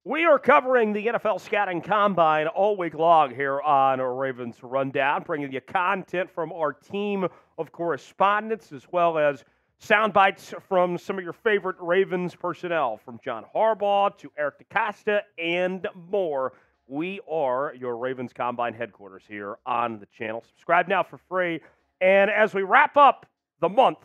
We are covering the NFL Scouting Combine all week long here on Ravens Rundown, bringing you content from our team of correspondents, as well as sound bites from some of your favorite Ravens personnel, from John Harbaugh to Eric DeCosta and more. We are your Ravens Combine headquarters here on the channel. Subscribe now for free. And as we wrap up the month,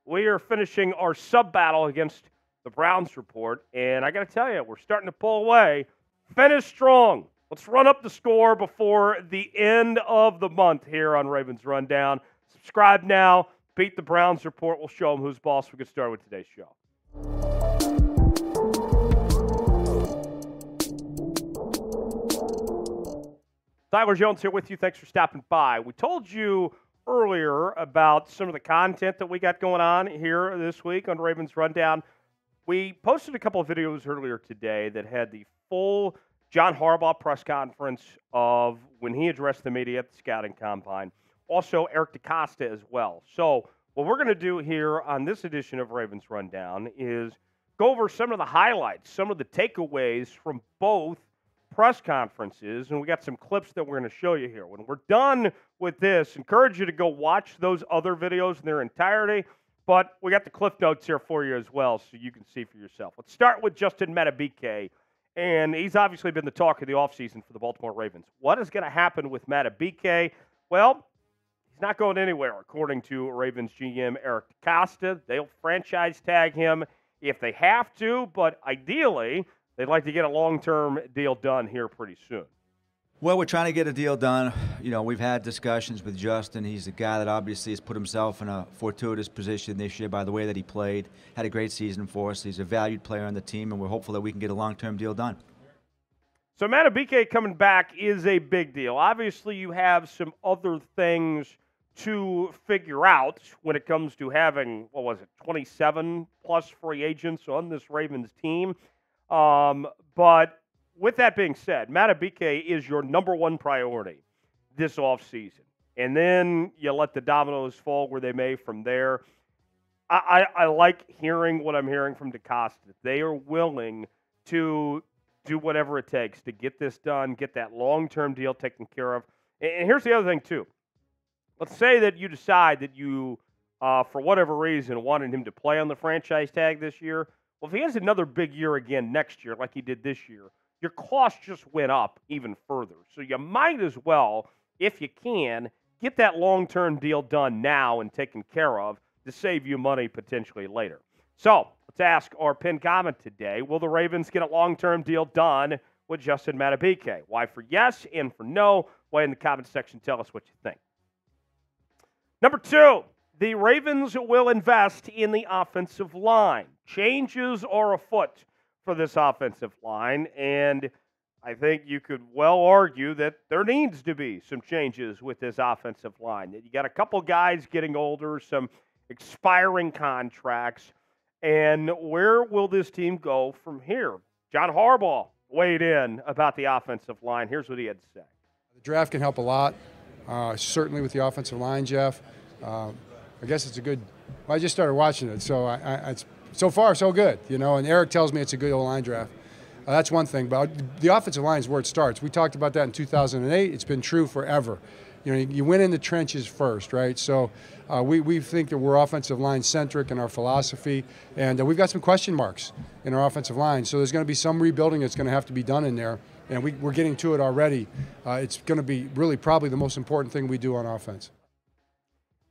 we are finishing our sub-battle against the Browns report, and I got to tell you, we're starting to pull away. Finish strong. Let's run up the score before the end of the month here on Ravens Rundown. Subscribe now. Beat the Browns report. We'll show them who's boss. We'll get started with today's show. Tyler Jones here with you. Thanks for stopping by. We told you earlier about some of the content that we got going on here this week on Ravens Rundown. We posted a couple of videos earlier today that had the full John Harbaugh press conference of when he addressed the media at the Scouting Combine. Also, Eric DeCosta as well. So what we're going to do here on this edition of Ravens Rundown is go over some of the highlights, some of the takeaways from both press conferences, and we got some clips that we're going to show you here. When we're done with this, encourage you to go watch those other videos in their entirety. But we got the cliff notes here for you as well, so you can see for yourself. Let's start with Justin Madubuike, and he's obviously been the talk of the offseason for the Baltimore Ravens. What is going to happen with Madubuike? Well, he's not going anywhere, according to Ravens GM Eric DeCosta. They'll franchise tag him if they have to, but ideally, they'd like to get a long-term deal done here pretty soon. Well, we're trying to get a deal done. You know, we've had discussions with Justin. He's a guy that obviously has put himself in a fortuitous position this year by the way that he played. Had a great season for us. He's a valued player on the team, and we're hopeful that we can get a long-term deal done. So Madubuike coming back is a big deal. Obviously, you have some other things to figure out when it comes to having, 27-plus free agents on this Ravens team. But with that being said, Madubuike is your number one priority this offseason. And then you let the dominoes fall where they may from there. I like hearing what I'm hearing from DeCosta. They are willing to do whatever it takes to get this done, get that long-term deal taken care of. And here's the other thing, too. Let's say that you decide that you, for whatever reason, wanted him to play on the franchise tag this year. Well, if he has another big year again next year like he did this year, your cost just went up even further. So you might as well, if you can, get that long-term deal done now and taken care of to save you money potentially later. So let's ask our pinned comment today. Will the Ravens get a long-term deal done with Justin Madubuike? Why for yes and for no? Why in the comment section? Tell us what you think. Number two, the Ravens will invest in the offensive line. Changes are afoot for this offensive line, and I think you could well argue that there needs to be some changes with this offensive line. You got a couple guys getting older, some expiring contracts, and where will this team go from here? John Harbaugh weighed in about the offensive line. Here's what he had to say. The draft can help a lot, certainly with the offensive line, Jeff. I guess it's a good – I just started watching it, so it's so far so good, you know, and Eric tells me it's a good O-line draft. That's one thing, but the offensive line is where it starts. We talked about that in 2008. It's been true forever. You know, you win in the trenches first, right? So we think that we're offensive line centric in our philosophy, and we've got some question marks in our offensive line. So there's going to be some rebuilding that's going to have to be done in there, and we're getting to it already. It's going to be really probably the most important thing we do on offense.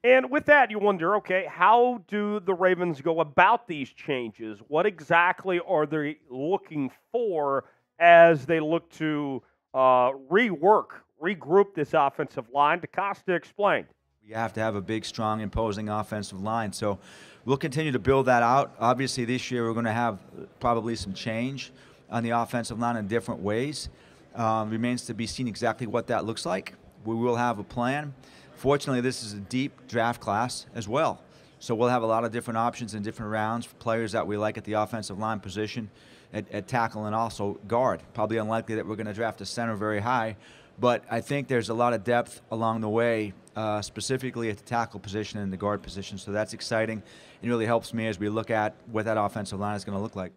And with that, you wonder, okay, how do the Ravens go about these changes? What exactly are they looking for as they look to regroup this offensive line? DeCosta explained. You have to have a big, strong, imposing offensive line. So we'll continue to build that out. Obviously, this year we're going to have probably some change on the offensive line in different ways. Remains to be seen exactly what that looks like. We will have a plan. Fortunately, this is a deep draft class as well. So we'll have a lot of different options in different rounds for players that we like at the offensive line position, at tackle and also guard. Probably unlikely that we're going to draft a center very high, but I think there's a lot of depth along the way, specifically at the tackle position and the guard position. So that's exciting. It really helps me as we look at what that offensive line is going to look like.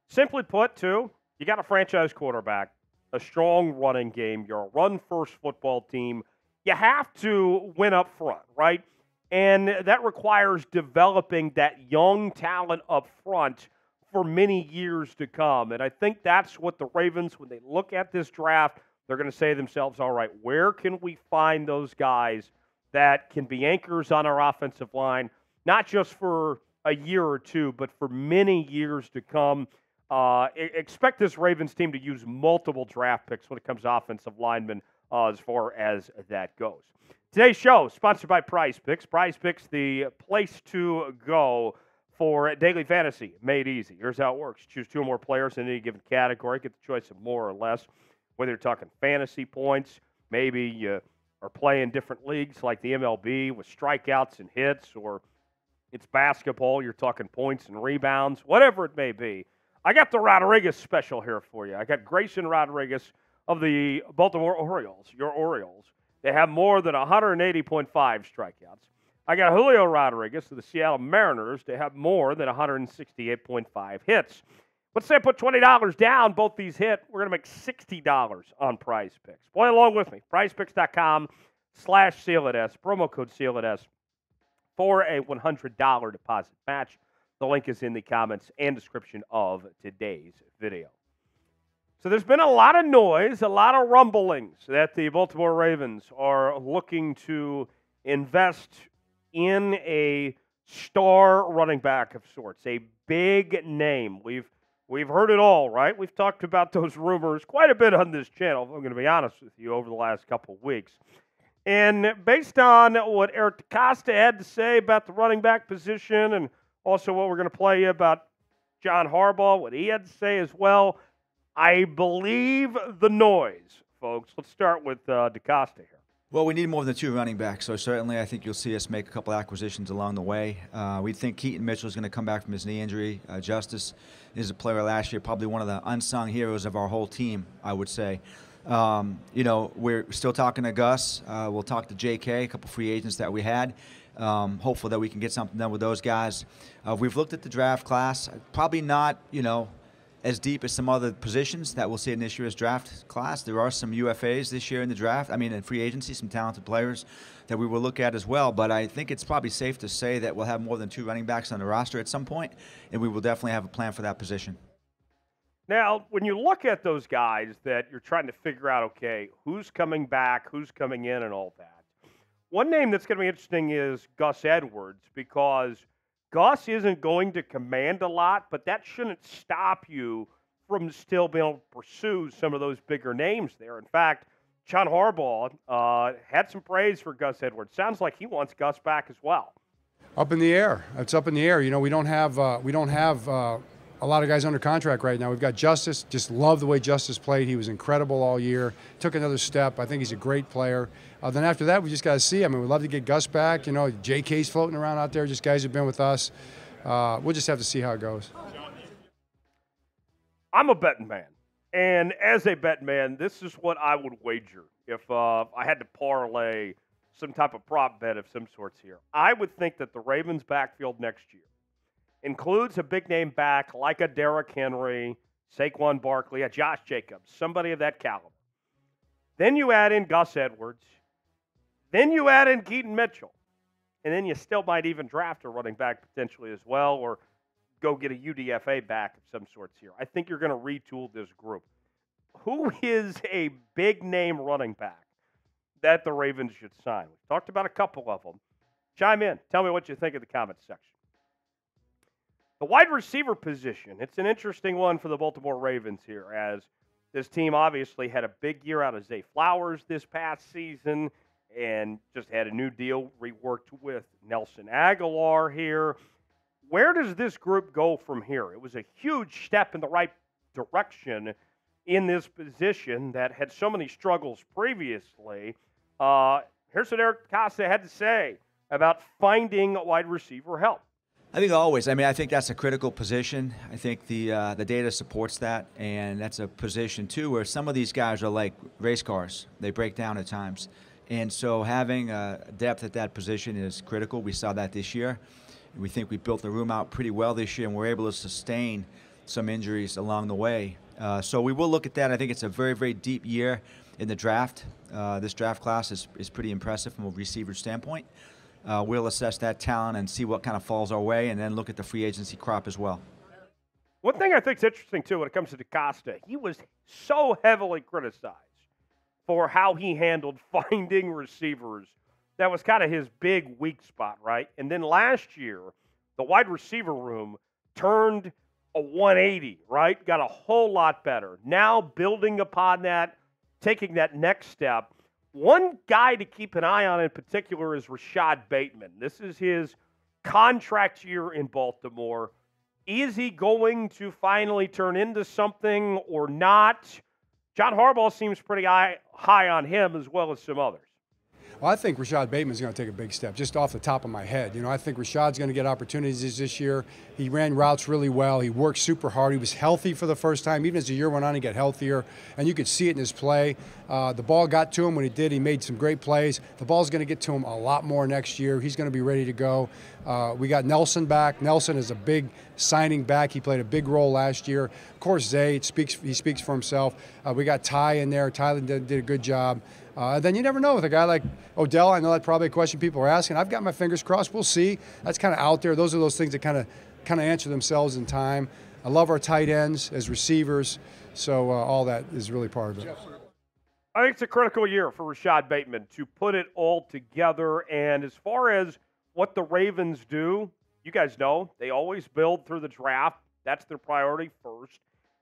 Simply put, too, You got a franchise quarterback, a strong running game. You're a run-first football team. You have to win up front, right? And that requires developing that young talent up front for many years to come. And I think that's what the Ravens, when they look at this draft, they're going to say to themselves, all right, where can we find those guys that can be anchors on our offensive line, not just for a year or two, but for many years to come. Expect this Ravens team to use multiple draft picks when it comes to offensive linemen as far as that goes. Today's show sponsored by Prize Picks. Prize Picks, the place to go for daily fantasy made easy. Here's how it works. Choose two or more players in any given category. Get the choice of more or less, whether you're talking fantasy points, maybe you are playing different leagues like the MLB with strikeouts and hits, or it's basketball, you're talking points and rebounds, whatever it may be. I got the Rodriguez special here for you. I got Grayson Rodriguez of the Baltimore Orioles, your Orioles. They have more than 180.5 strikeouts. I got Julio Rodriguez of the Seattle Mariners. They have more than 168.5 hits. Let's say I put $20 down, both these hit. We're going to make $60 on Prize Picks. Play along with me. PrizePicks.com/SealItS, promo code SealItS for a $100 deposit match. The link is in the comments and description of today's video. So there's been a lot of noise, a lot of rumblings that the Baltimore Ravens are looking to invest in a star running back of sorts, a big name. We've heard it all, right? We've talked about those rumors quite a bit on this channel, if I'm going to be honest with you, over the last couple of weeks. And based on what Eric DeCosta had to say about the running back position, and also what we're going to play you about John Harbaugh, what he had to say as well, I believe the noise, folks. Let's start with DeCosta here. Well, we need more than two running backs, so certainly I think you'll see us make a couple acquisitions along the way. We think Keaton Mitchell is going to come back from his knee injury. Justice is a player last year, probably one of the unsung heroes of our whole team, I would say. We're still talking to Gus. We'll talk to JK, a couple free agents that we had. Hopeful that we can get something done with those guys. We've looked at the draft class. Probably not, as deep as some other positions that we'll see in this year's draft class. There are some UFAs this year in the draft. In free agency, some talented players that we will look at as well. But I think it's probably safe to say that we'll have more than two running backs on the roster at some point, and we will definitely have a plan for that position. Now, when you look at those guys that you're trying to figure out, okay, who's coming back, who's coming in, and all that, one name that's going to be interesting is Gus Edwards, because Gus isn't going to command a lot, but that shouldn't stop you from still being able to pursue some of those bigger names there. In fact, John Harbaugh had some praise for Gus Edwards. Sounds like he wants Gus back as well. Up in the air. It's up in the air. We don't have a lot of guys under contract right now. We've got Justice. Just love the way Justice played. He was incredible all year. Took another step. I think he's a great player. Then after that, we just got to see. We'd love to get Gus back. JK's floating around out there. Just guys who've been with us. We'll just have to see how it goes. I'm a betting man. And as a betting man, this is what I would wager if I had to parlay some type of prop bet of some sorts here. I would think that the Ravens' backfield next year includes a big-name back like a Derrick Henry, Saquon Barkley, a Josh Jacobs, somebody of that caliber. Then you add in Gus Edwards. Then you add in Keaton Mitchell. And then you still might even draft a running back potentially as well, or go get a UDFA back of some sorts here. I think you're going to retool this group. Who is a big-name running back that the Ravens should sign? We've talked about a couple of them. Chime in. Tell me what you think in the comments section. The wide receiver position, it's an interesting one for the Baltimore Ravens here, as this team obviously had a big year out of Zay Flowers this past season and just had a new deal reworked with Nelson Aguilar here. Where does this group go from here? It was a huge step in the right direction in this position that had so many struggles previously. Here's what Eric DeCosta had to say about finding wide receiver help. I think always. I think that's a critical position. I think the data supports that, and that's a position, too, where some of these guys are like race cars. They break down at times. And so having depth at that position is critical. We saw that this year. We think we built the room out pretty well this year, and we're able to sustain some injuries along the way. So we will look at that. I think it's a very, very deep year in the draft. This draft class is pretty impressive from a receiver standpoint. We'll assess that talent and see what kind of falls our way, and then look at the free agency crop as well. One thing I think is interesting, too, when it comes to DeCosta, he was so heavily criticized for how he handled finding receivers. That was kind of his big weak spot, right? And then last year, the wide receiver room turned a 180, right? Got a whole lot better. Now building upon that, taking that next step. One guy to keep an eye on in particular is Rashod Bateman. This is his contract year in Baltimore. Is he going to finally turn into something or not? John Harbaugh seems pretty high on him as well as some others. Well, I think Rashod Bateman's going to take a big step, just off the top of my head. You know, I think Rashod's going to get opportunities this year. He ran routes really well. He worked super hard. He was healthy for the first time. Even as the year went on, he got healthier, and you could see it in his play. The ball got to him when he did. He made some great plays. The ball's going to get to him a lot more next year. He's going to be ready to go. We got Nelson back. Nelson is a big signing back. He played a big role last year. Of course, Zay, he speaks for himself. We got Ty in there. Tyler did a good job. Then you never know with a guy like Odell. I know that's probably a question people are asking. I've got my fingers crossed. We'll see. That's kind of out there. Those are those things that kind of answer themselves in time. I love our tight ends as receivers. So all that is really part of it. I think it's a critical year for Rashod Bateman to put it all together. And as far as what the Ravens do, you guys know they always build through the draft. That's their priority first.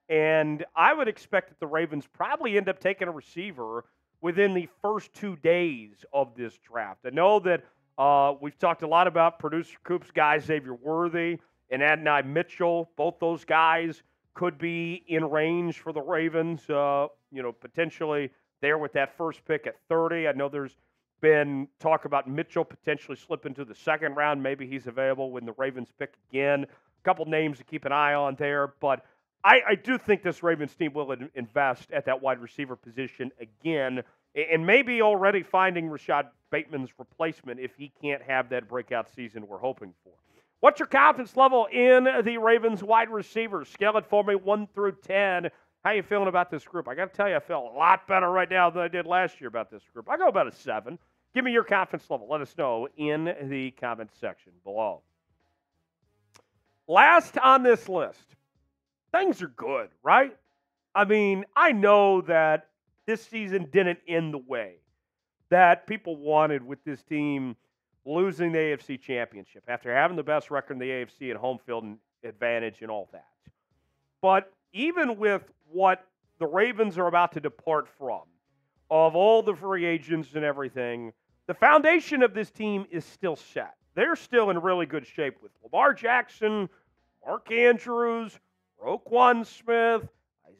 And I would expect that the Ravens probably end up taking a receiver within the first 2 days of this draft. I know that we've talked a lot about producer Coop's guy, Xavier Worthy, and Adonai Mitchell. Both those guys could be in range for the Ravens, potentially there with that first pick at 30. I know there's been talk about Mitchell potentially slipping to the second round. Maybe he's available when the Ravens pick again. A couple names to keep an eye on there, but I do think this Ravens team will invest at that wide receiver position again, and maybe already finding Rashod Bateman's replacement if he can't have that breakout season we're hoping for. What's your confidence level in the Ravens wide receivers? Scale it for me 1 through 10. How you feeling about this group? I got to tell you, I feel a lot better right now than I did last year about this group. I go about a 7. Give me your confidence level. Let us know in the comments section below. Last on this list. Things are good, right? I mean, I know that this season didn't end the way that people wanted with this team losing the AFC Championship after having the best record in the AFC at home field advantage and all that. But even with what the Ravens are about to depart from, of all the free agents and everything, the foundation of this team is still set. They're still in really good shape with Lamar Jackson, Mark Andrews, Roquan Smith,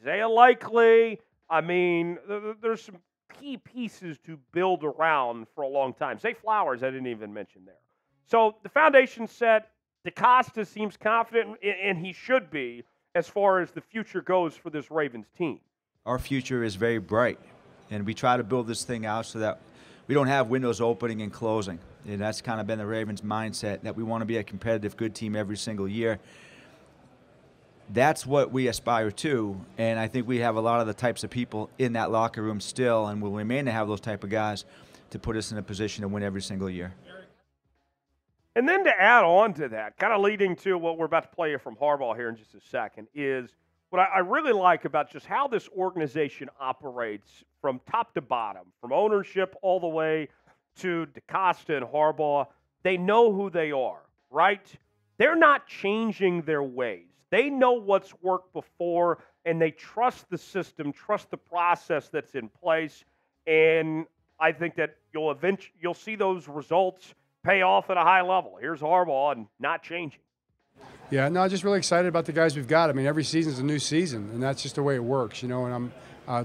Isaiah Likely. I mean, there's some key pieces to build around for a long time. Zay Flowers, I didn't even mention there. So the foundation's set. DeCosta seems confident, and he should be, as far as the future goes for this Ravens team. Our future is very bright, and we try to build this thing out so that we don't have windows opening and closing. And that's kind of been the Ravens' mindset, that we want to be a competitive, good team every single year. That's what we aspire to, and I think we have a lot of the types of people in that locker room still, and will remain to have those type of guys to put us in a position to win every single year. And then to add on to that, kind of leading to what we're about to play you from Harbaugh here in just a second, is what I really like about just how this organization operates from top to bottom, from ownership all the way to DeCosta and Harbaugh. They know who they are, right? They're not changing their ways. They know what's worked before, and they trust the system, trust the process that's in place. And I think that you'll see those results pay off at a high level. Here's Harbaugh and not changing. Yeah, no, just really excited about the guys we've got. I mean, every season's a new season, and that's just the way it works, you know. And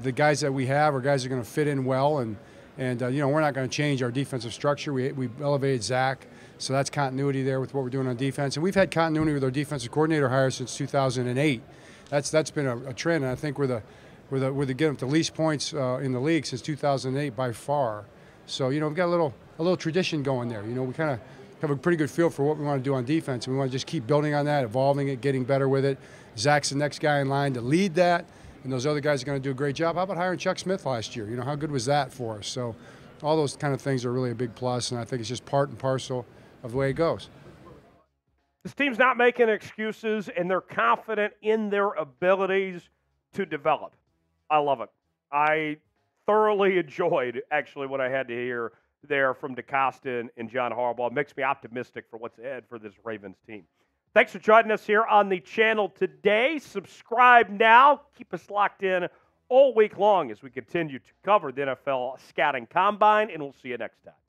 the guys that we have are guys that are going to fit in well, and we're not going to change our defensive structure. We elevated Zach. So that's continuity there with what we're doing on defense. And we've had continuity with our defensive coordinator hire since 2008. That's been a trend, and I think we're the getting the least points in the league since 2008 by far. So, we've got a little tradition going there. We kind of have a pretty good feel for what we want to do on defense, and we want to just keep building on that, evolving it, getting better with it. Zach's the next guy in line to lead that, and those other guys are going to do a great job. How about hiring Chuck Smith last year? You know, how good was that for us? So all those kind of things are really a big plus, and I think it's just part and parcel of the way it goes. This team's not making excuses, and they're confident in their abilities to develop. I love it. I thoroughly enjoyed, actually, what I had to hear there from DeCosta and John Harbaugh. It makes me optimistic for what's ahead for this Ravens team. Thanks for joining us here on the channel today. Subscribe now. Keep us locked in all week long as we continue to cover the NFL Scouting Combine, and we'll see you next time.